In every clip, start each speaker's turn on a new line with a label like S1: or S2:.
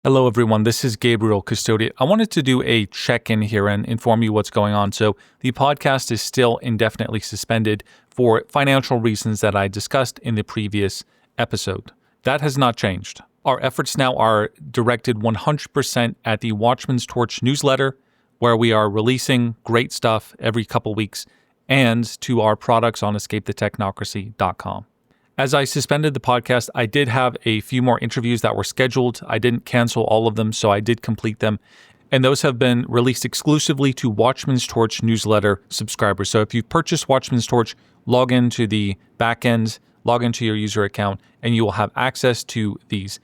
S1: Hello, everyone. This is Gabriel Custodian. I wanted to do a check-in here and inform you what's going on. So the podcast is still indefinitely suspended for financial reasons that I discussed in the previous episode. That has not changed. Our efforts now are directed 100% at the Watchman's Torch newsletter, where we are releasing great stuff every couple weeks, and to our products on escapethetechnocracy.com. As I suspended the podcast, I did have a few more interviews that were scheduled. I didn't cancel all of them, so I did complete them. And those have been released exclusively to Watchman's Torch newsletter subscribers. So if you've purchased Watchman's Torch, log into the backend, log into your user account, and you will have access to these.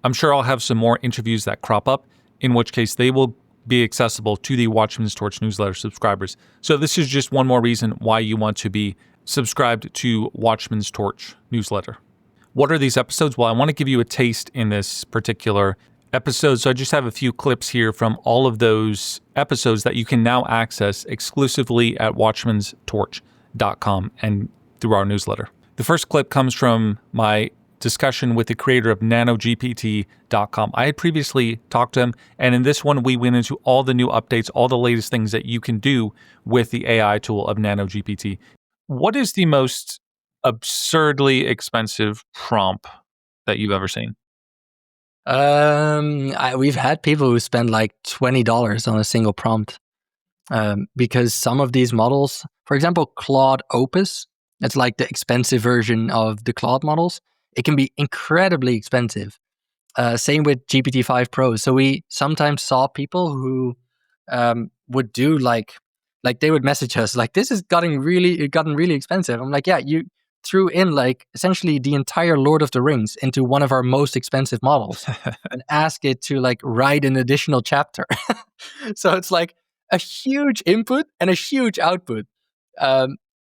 S1: I'm sure I'll have some more interviews that crop up, in which case they will be accessible to the Watchman's Torch newsletter subscribers. So this is just one more reason why you want to be subscribed to Watchman's Torch newsletter. What are these episodes? Well, I want to give you a taste in this particular episode. So I just have a few clips here from all of those episodes that you can now access exclusively at watchmanstorch.com and through our newsletter. The first clip comes from my discussion with the creator of NanoGPT.com. I had previously talked to him, and in this one, we went into all the new updates, all the latest things that you can do with the AI tool of NanoGPT. What is the most absurdly expensive prompt that you've ever seen?
S2: We've had people who spend like $20 on a single prompt because some of these models, for example, Claude Opus, it's like the expensive version of the Claude models. It can be incredibly expensive. Same with GPT-5 Pro. So we sometimes saw people who would do like they would message us like, this is gotten really expensive. I'm like, yeah, you threw in like essentially the entire Lord of the Rings into one of our most expensive models and ask it to like write an additional chapter. So it's like a huge input and a huge output.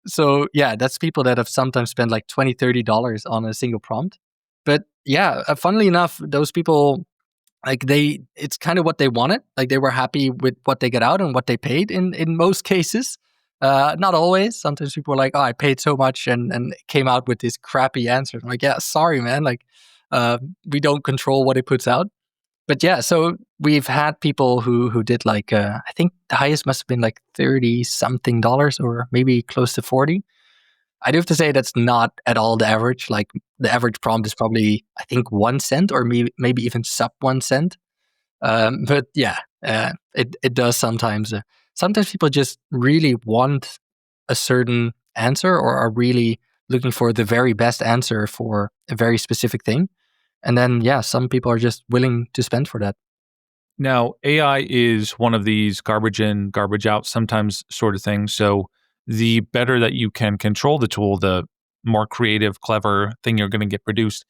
S2: So yeah, that's people that have sometimes spent like $20, $30 on a single prompt. But yeah, funnily enough, those people, like it's kind of what they wanted. Like they were happy with what they got out and what they paid in most cases. Not always. Sometimes people are like, oh, I paid so much and came out with this crappy answer. I'm like, yeah, sorry, man. Like, we don't control what it puts out. But yeah, so we've had people who did like, I think the highest must have been like $30 something or maybe close to 40. I do have to say that's not at all the average. Like the average prompt is probably, I think, 1 cent or maybe even sub 1 cent. But yeah, it does sometimes. Sometimes people just really want a certain answer or are really looking for the very best answer for a very specific thing. And then, yeah, some people are just willing to spend for that.
S1: Now, AI is one of these garbage in, garbage out, sometimes sort of things. So the better that you can control the tool, the more creative, clever thing you're going to get produced.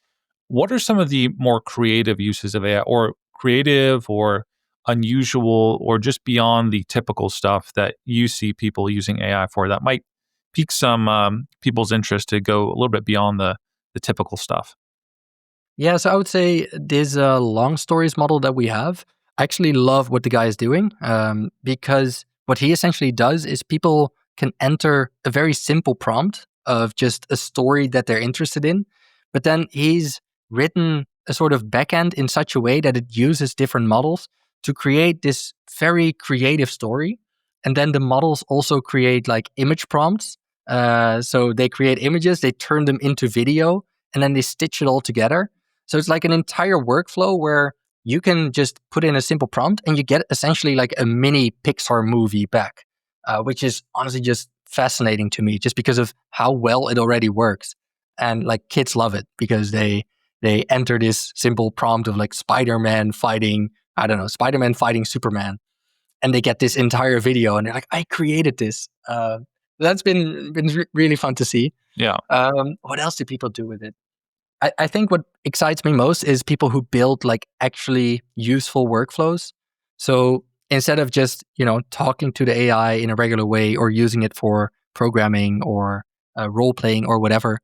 S1: What are some of the more creative uses of AI, or creative or unusual or just beyond the typical stuff that you see people using AI for that might pique some people's interest to go a little bit beyond the typical stuff?
S2: Yeah, so I would say this long stories model that we have, I actually love what the guy is doing because what he essentially does is people can enter a very simple prompt of just a story that they're interested in, but then he's written a sort of backend in such a way that it uses different models to create this very creative story. And then the models also create like image prompts. So they create images, they turn them into video, and then they stitch it all together. So it's like an entire workflow where you can just put in a simple prompt and you get essentially like a mini Pixar movie back, which is honestly just fascinating to me just because of how well it already works. And like kids love it because they enter this simple prompt of like Spider-Man fighting Superman. And they get this entire video and they're like, I created this. That's been really fun to see.
S1: Yeah.
S2: What else do people do with it? I think what excites me most is people who build like actually useful workflows. So instead of just, talking to the AI in a regular way or using it for programming or role playing or whatever,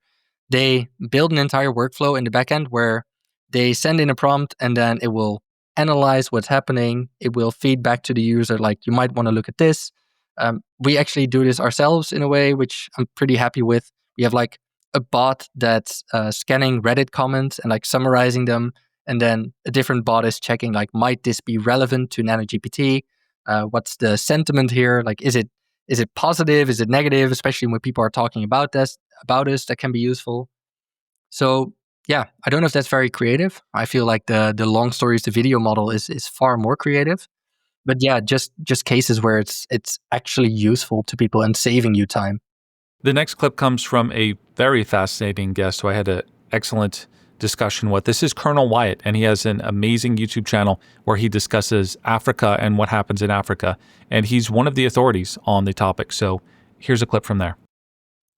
S2: they build an entire workflow in the backend where they send in a prompt and then it will analyze what's happening. It will feed back to the user, like, you might want to look at this. We actually do this ourselves in a way, which I'm pretty happy with. We have like a bot that's scanning Reddit comments and like summarizing them and then a different bot is checking like, might this be relevant to NanoGPT? What's the sentiment here? Like, is it positive? Is it negative? Especially when people are talking about us, that can be useful. So yeah, I don't know if that's very creative. I feel like the long stories to video model is far more creative. But yeah, just cases where it's actually useful to people and saving you time.
S1: The next clip comes from a very fascinating guest who I had an excellent discussion with. This is Colonel Wyatt, and he has an amazing YouTube channel where he discusses Africa and what happens in Africa. And he's one of the authorities on the topic. So here's a clip from there.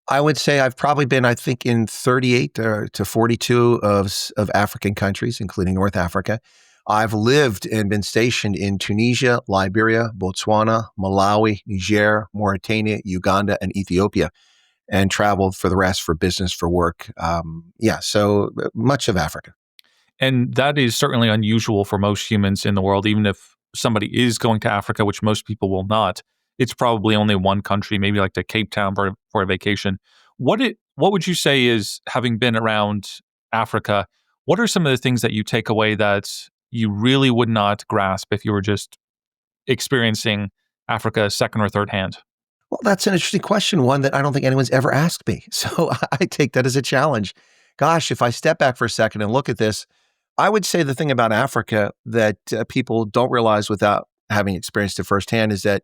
S3: I would say I've probably been, I think, in 38 to 42 of African countries, including North Africa. I've lived and been stationed in Tunisia, Liberia, Botswana, Malawi, Niger, Mauritania, Uganda, and Ethiopia, and traveled for the rest for business, for work. So much of Africa.
S1: And that is certainly unusual for most humans in the world. Even if somebody is going to Africa, which most people will not, it's probably only one country, maybe like to Cape Town for a vacation. What would you say is, having been around Africa, what are some of the things that you take away that you really would not grasp if you were just experiencing Africa second or third hand?
S3: Well, that's an interesting question, one that I don't think anyone's ever asked me. So I take that as a challenge. Gosh, if I step back for a second and look at this, I would say the thing about Africa that people don't realize without having experienced it firsthand is that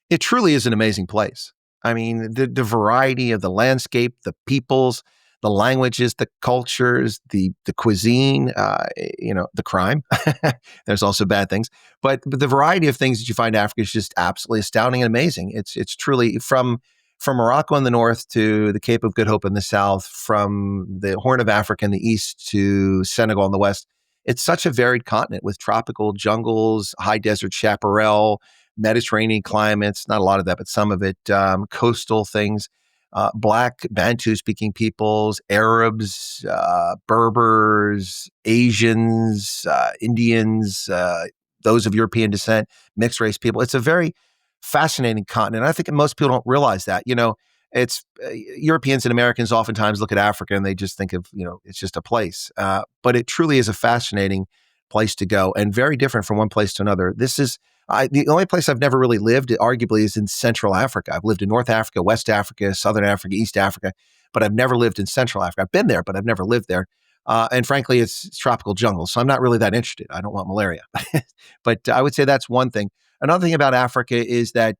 S3: it truly is an amazing place. I mean, the variety of the landscape, the peoples, the languages, the cultures, the cuisine, the crime. There's also bad things, but the variety of things that you find in Africa is just absolutely astounding and amazing. It's truly from Morocco in the north to the Cape of Good Hope in the south, from the Horn of Africa in the east to Senegal in the west. It's such a varied continent with tropical jungles, high desert chaparral, Mediterranean climates, not a lot of that, but some of it, coastal things, Black Bantu-speaking peoples, Arabs, Berbers, Asians, Indians, those of European descent, mixed race people. It's a very fascinating continent. I think most people don't realize that. It's Europeans and Americans oftentimes look at Africa and they just think of, it's just a place. But it truly is a fascinating place to go and very different from one place to another. The only place I've never really lived, arguably, is in Central Africa. I've lived in North Africa, West Africa, Southern Africa, East Africa, but I've never lived in Central Africa. I've been there, but I've never lived there. And frankly, it's tropical jungle, so I'm not really that interested. I don't want malaria. But I would say that's one thing. Another thing about Africa is that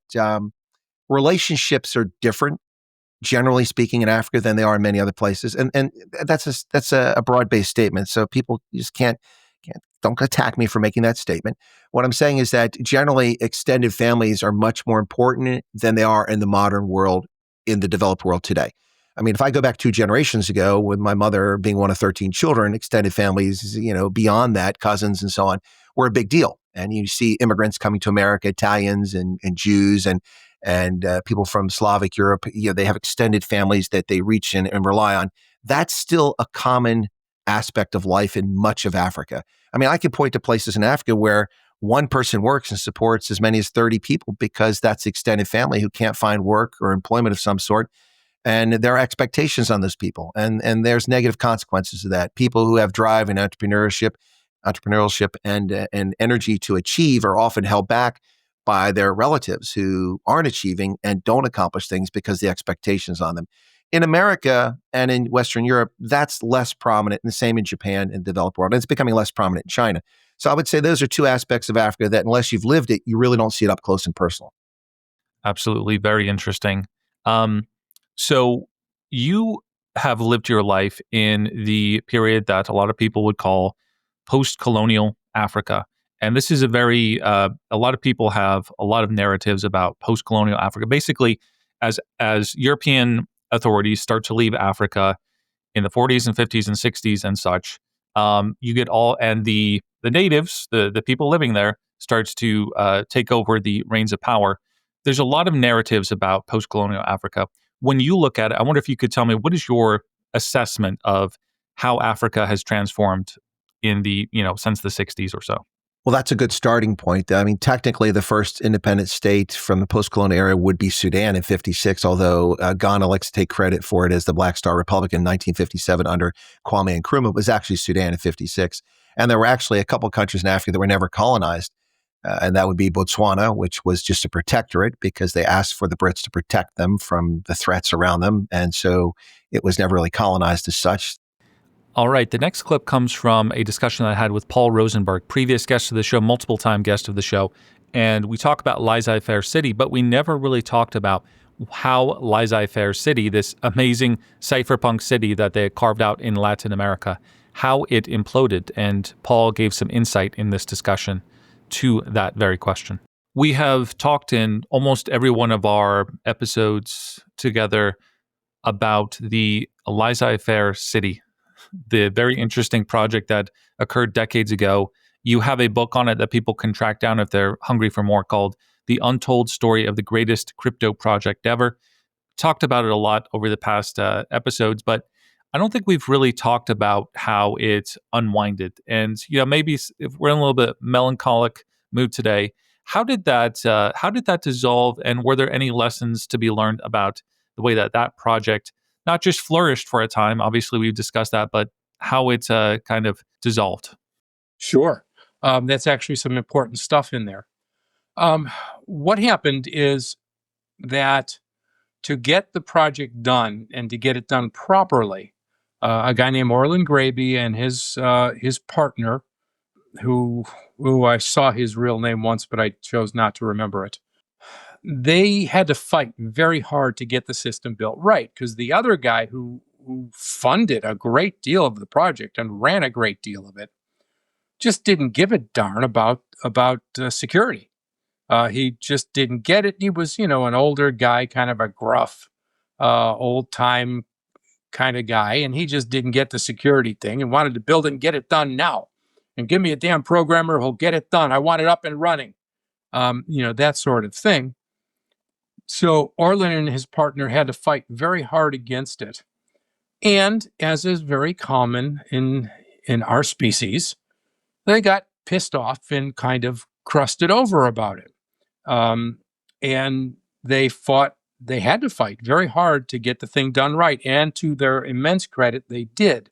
S3: relationships are different, generally speaking, in Africa than they are in many other places. And that's a broad-based statement, so people just don't attack me for making that statement. What I'm saying is that generally extended families are much more important than they are in the modern world, in the developed world today. I mean, if I go back 2 generations ago, with my mother being one of 13 children, extended families, beyond that, cousins and so on, were a big deal. And you see immigrants coming to America, Italians and Jews and people from Slavic Europe, they have extended families that they reach and rely on. That's still a common aspect of life in much of Africa. I mean, I could point to places in Africa where one person works and supports as many as 30 people because that's the extended family who can't find work or employment of some sort. And there are expectations on those people. And there's negative consequences of that. People who have drive and entrepreneurship and energy to achieve are often held back by their relatives who aren't achieving and don't accomplish things because the expectations on them. In America and in Western Europe, that's less prominent, and the same in Japan and the developed world. And it's becoming less prominent in China. So I would say those are 2 aspects of Africa that unless you've lived it, you really don't see it up close and personal.
S1: Absolutely. Very interesting. So you have lived your life in the period that a lot of people would call post-colonial Africa. And this is a lot of people have a lot of narratives about post-colonial Africa. Basically, as European authorities start to leave Africa in the 40s and 50s and 60s and such, you get the natives, the people living there, starts to take over the reins of power. There's a lot of narratives about post-colonial Africa. When you look at it, I wonder if you could tell me, what is your assessment of how Africa has transformed in since the 60s or so?
S3: Well, that's a good starting point. I mean, technically, the first independent state from the post-colonial era would be Sudan in 56, although Ghana likes to take credit for it as the Black Star Republic in 1957 under Kwame Nkrumah. It was actually Sudan in 56. And there were actually a couple of countries in Africa that were never colonized. And that would be Botswana, which was just a protectorate because they asked for the Brits to protect them from the threats around them. And so it was never really colonized as such.
S1: All right, the next clip comes from a discussion I had with Paul Rosenberg, previous guest of the show, multiple-time guest of the show. And we talk about Lizi Fair City, but we never really talked about how Lizi Fair City, this amazing cypherpunk city that they had carved out in Latin America, how it imploded. And Paul gave some insight in this discussion to that very question. We have talked in almost every one of our episodes together about the Lizi Fair City, the very interesting project that occurred decades ago. You have a book on it that people can track down if they're hungry for more, called The Untold Story of the Greatest Crypto Project Ever. Talked about it a lot over the past episodes, but I don't think we've really talked about how it unwinded. And maybe if we're in a little bit melancholic mood today, how did that dissolve? And were there any lessons to be learned about the way that project not just flourished for a time? Obviously, we've discussed that, but how it's kind of dissolved.
S4: Sure. That's actually some important stuff in there. What happened is that to get the project done and to get it done properly, a guy named Orland Graby and his partner, who I saw his real name once, but I chose not to remember it. They had to fight very hard to get the system built right, because the other guy who funded a great deal of the project and ran a great deal of it just didn't give a darn about security. He just didn't get it. He was, an older guy, kind of a gruff, old time kind of guy, and he just didn't get the security thing and wanted to build it and get it done now. And give me a damn programmer who'll get it done. I want it up and running. That sort of thing. So Orland and his partner had to fight very hard against it. And as is very common in our species, they got pissed off and kind of crusted over about it. And they had to fight very hard to get the thing done right. And to their immense credit, they did.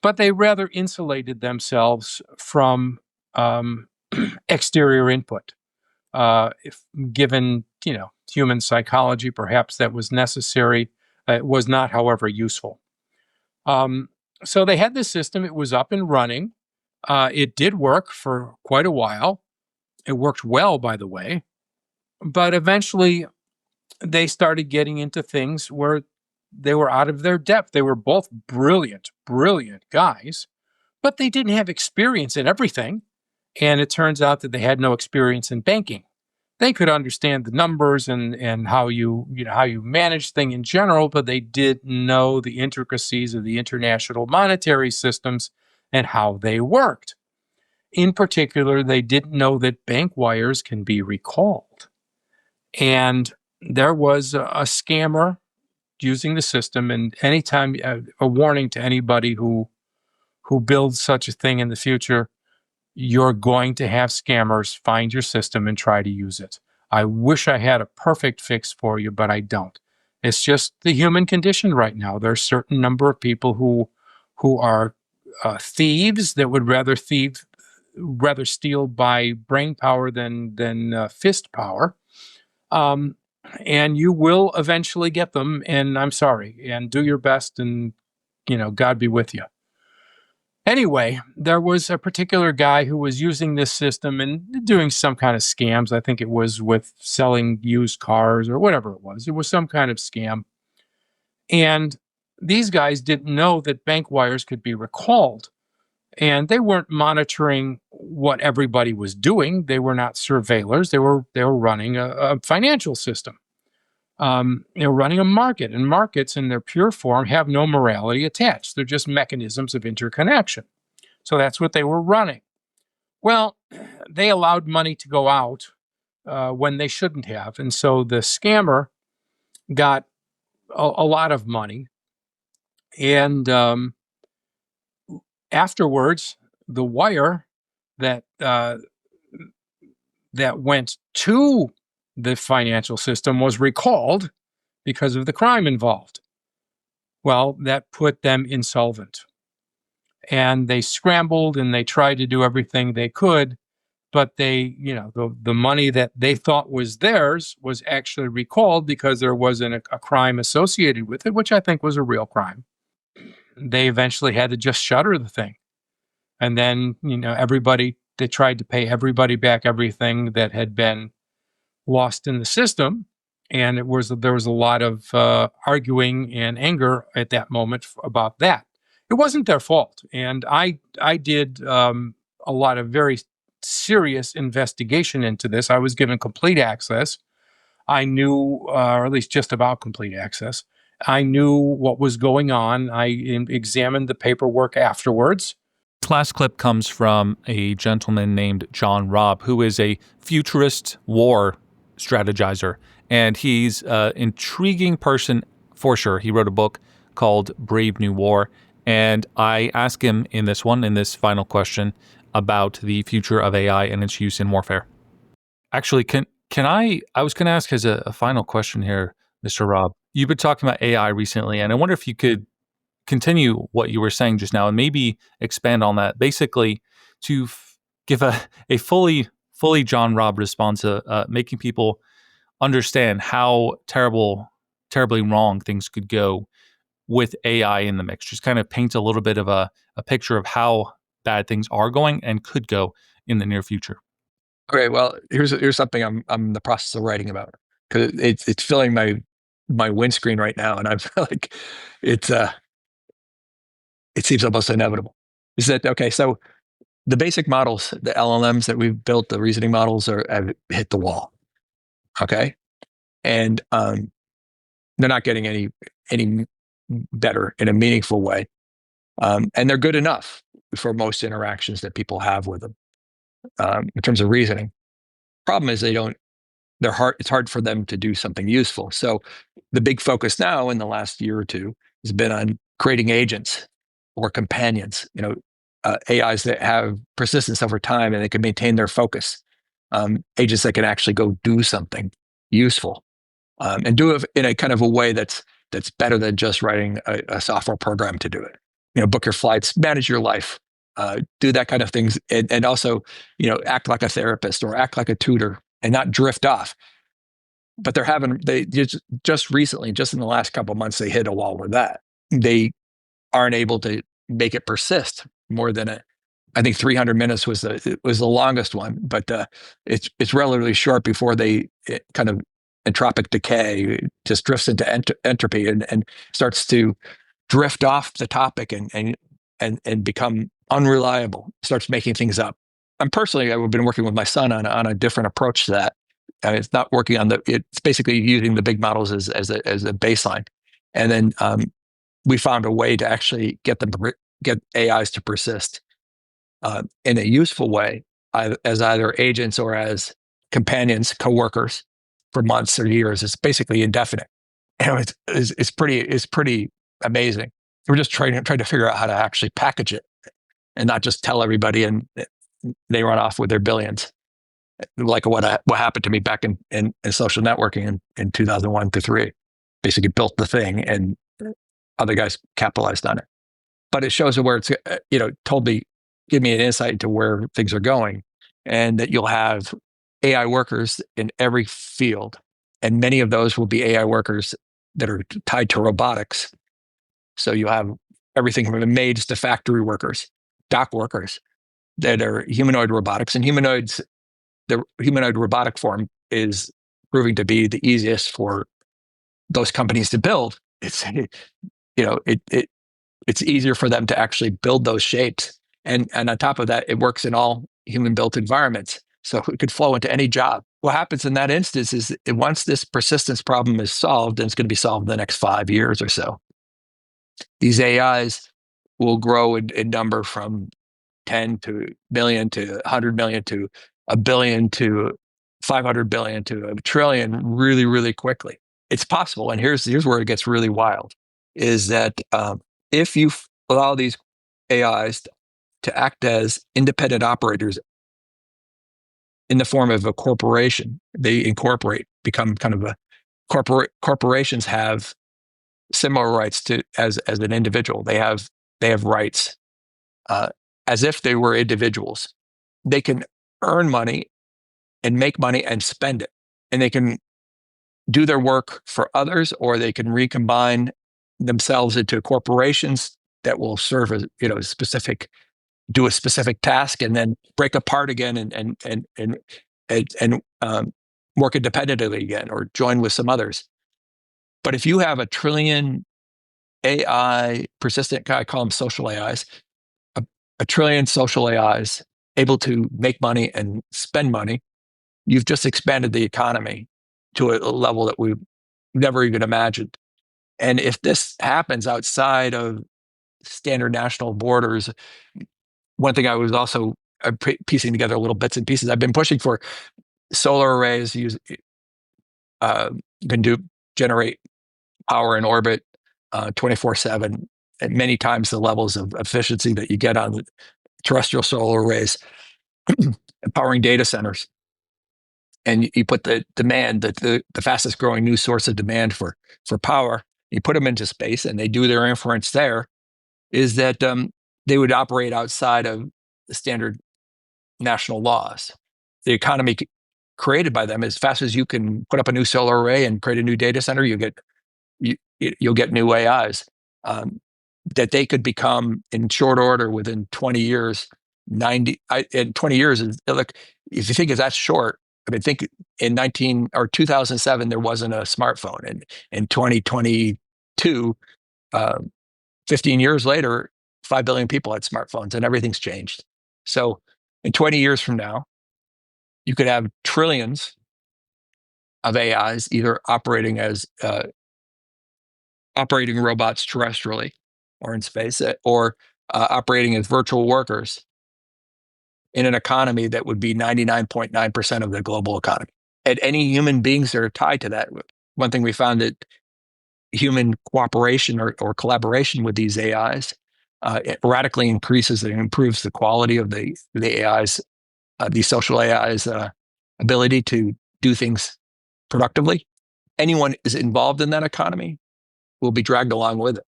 S4: But they rather insulated themselves from exterior input. If given, human psychology, perhaps that was necessary. It was not, however, useful. So they had this system. It was up and running. It did work for quite a while. It worked well, by the way. But eventually, they started getting into things where they were out of their depth. They were both brilliant, brilliant guys, but they didn't have experience in everything. And it turns out that they had no experience in banking. They could understand the numbers and how you manage things in general, but they didn't know the intricacies of the international monetary systems and how they worked. In particular, they didn't know that bank wires can be recalled. And there was a scammer using the system, and anytime a warning to anybody who builds such a thing in the future: you're going to have scammers find your system and try to use it. I wish I had a perfect fix for you, but I don't. It's just the human condition right now. There's a certain number of people who are thieves that would rather steal by brain power than fist power. And you will eventually get them, and I'm sorry, and do your best, and, God be with you. Anyway, there was a particular guy who was using this system and doing some kind of scams. I think it was with selling used cars or whatever it was. It was some kind of scam. And these guys didn't know that bank wires could be recalled. And they weren't monitoring what everybody was doing. They were not surveillors. They were running a financial system. They were running a market, and markets in their pure form have no morality attached. They're just mechanisms of interconnection. So that's what they were running. Well, they allowed money to go out when they shouldn't have. And so the scammer got a lot of money. And afterwards, the wire that went to the financial system was recalled because of the crime involved. Well, that put them insolvent. and they scrambled and they tried to do everything they could, but the money that they thought was theirs was actually recalled because there wasn't a crime associated with it, which I think was a real crime. They eventually had to just shutter the thing. And then, they tried to pay everybody back everything that had been lost in the system. And there was a lot of arguing and anger at that moment about that. It wasn't their fault. And I did a lot of very serious investigation into this. I was given complete access. I knew, or at least just about complete access. I knew what was going on. I examined the paperwork afterwards.
S1: This last clip comes from a gentleman named John Robb, who is a futurist war strategizer. And he's an intriguing person for sure. He wrote a book called Brave New War. And I asked him in this final question, about the future of AI and its use in warfare. Actually, I was going to ask as a final question here, Mr. Robb. You've been talking about AI recently, and I wonder if you could continue what you were saying just now and maybe expand on that. Basically, to give a fully John Robb response, making people understand how terribly wrong things could go with AI in the mix. Just kind of paint a little bit of a picture of how bad things are going and could go in the near future.
S5: Okay, well, here's something I'm in the process of writing about, because it's filling my windscreen right now, and I'm like, it seems almost inevitable. Is that okay? So the basic models, the LLMs that we've built, the reasoning models have hit the wall. Okay, and they're not getting any better in a meaningful way, and they're good enough for most interactions that people have with them in terms of reasoning. Problem is it's hard for them to do something useful. So the big focus now in the last year or two has been on creating agents or companions, AIs that have persistence over time and they can maintain their focus, agents that can actually go do something useful, and do it in a kind of a way that's better than just writing a software program to do it. Book your flights, manage your life, do that kind of things, and also, act like a therapist or act like a tutor and not drift off. But they just recently, just in the last couple of months, they hit a wall with that. They aren't able to make it persist more than I think 300 minutes was the longest one, but it's relatively short before it kind of entropic decay, just drifts into entropy and starts to drift off the topic and become unreliable, starts making things up. I've been working with my son on a different approach to that. It's not working it's basically using the big models as a baseline. And then we found a way to actually get AIs to persist in a useful way, as either agents or as companions, coworkers for months or years. It's basically indefinite. It's pretty amazing. We're just trying to figure out how to actually package it and not just tell everybody and they run off with their billions, like what happened to me back in social networking in 2001 to 3. Basically built the thing and other guys capitalized on it. But it shows where it's give me an insight into where things are going, and that you'll have AI workers in every field, and many of those will be AI workers that are tied to robotics. So you have everything from maids to factory workers, dock workers that are humanoid robotics, and the humanoid robotic form is proving to be the easiest for those companies to build. It's it's easier for them to actually build those shapes, and on top of that, it works in all human built environments, so it could flow into any job. What happens in that instance is once this persistence problem is solved, and it's going to be solved in the next 5 years or so, these AIs will grow in number from 10 to million to 100 million to a billion to 500 billion to a trillion really, really quickly. It's possible. And here's where it gets really wild, is that if you allow these AIs to act as independent operators in the form of a corporation, they become kind of a corporations have similar rights as an individual. They have rights as if they were individuals. They can earn money and make money and spend it. And they can do their work for others, or they can recombine themselves into corporations that will serve as, do a specific task and then break apart again and work independently again, or join with some others. But if you have 1 trillion AI, persistent, I call them social AIs, a trillion social AIs able to make money and spend money, you've just expanded the economy to a level that we've never even imagined. And if this happens outside of standard national borders, one thing I was also piecing together little bits and pieces. I've been pushing for solar arrays. Can generate power in orbit 24/7, at many times the levels of efficiency that you get on the terrestrial solar arrays, powering data centers. And you put the demand, the fastest growing new source of demand for power, you put them into space and they do their inference there, is that they would operate outside of the standard national laws. The economy created by them, as fast as you can put up a new solar array and create a new data center, you'll get new AIs that they could become in short order within 20 years. 20 years is, look, if you think that's short, I mean, think in 2007 there wasn't a smartphone, and in 2022, 15 years later, 5 billion people had smartphones, and everything's changed. So in 20 years from now, you could have trillions of AIs either operating as operating robots terrestrially or in space, or operating as virtual workers in an economy that would be 99.9% of the global economy. And any human beings that are tied to that, one thing we found that human cooperation or collaboration with these AIs, it radically increases and improves the quality of the AIs, these social AIs' ability to do things productively. Anyone is involved in that economy will be dragged along with it,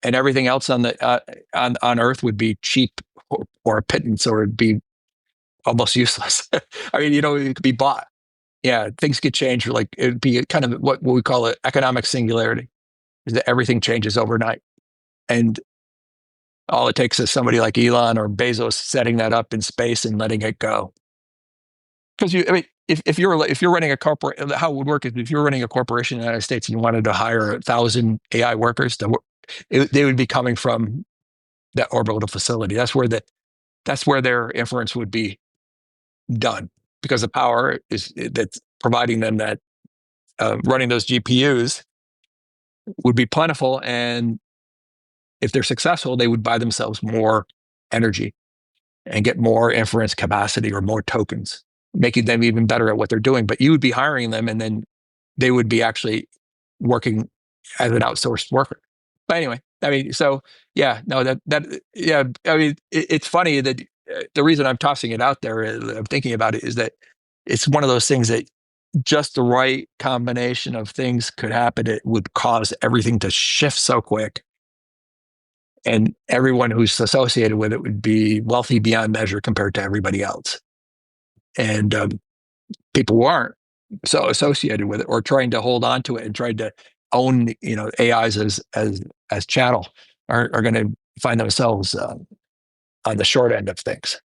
S5: and everything else on Earth would be cheap or a pittance, or it'd be almost useless. I mean, it could be bought. Yeah, things could change. Like, it'd be kind of what we call an economic singularity, is that everything changes overnight. And all it takes is somebody like Elon or Bezos setting that up in space and letting it go. Because if you're running a corporate, how it would work is if you're running a corporation in the United States and you wanted to hire 1,000 AI workers, they would be coming from that orbital facility. That's where their inference would be done, because the power that's providing them that running those GPUs would be plentiful, and if they're successful, they would buy themselves more energy and get more inference capacity or more tokens, making them even better at what they're doing. But you would be hiring them, and then they would be actually working as an outsourced worker. But anyway, I mean, so yeah, no, yeah, I mean, it's funny that the reason I'm tossing it out there, I'm thinking about it, is that it's one of those things that just the right combination of things could happen. It would cause everything to shift so quick, and everyone who's associated with it would be wealthy beyond measure compared to everybody else. And people who aren't so associated with it, or trying to hold on to it and trying to own, AIs as chattel, are going to find themselves on the short end of things.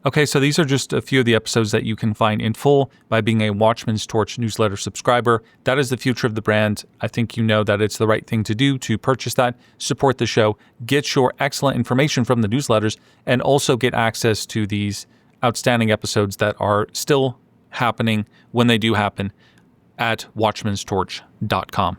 S1: Okay, so these are just a few of the episodes that you can find in full by being a Watchman's Torch newsletter subscriber. That is the future of the brand. I think you know that it's the right thing to do to purchase that, support the show, get your excellent information from the newsletters, and also get access to these outstanding episodes that are still happening when they do happen at watchmanstorch.com.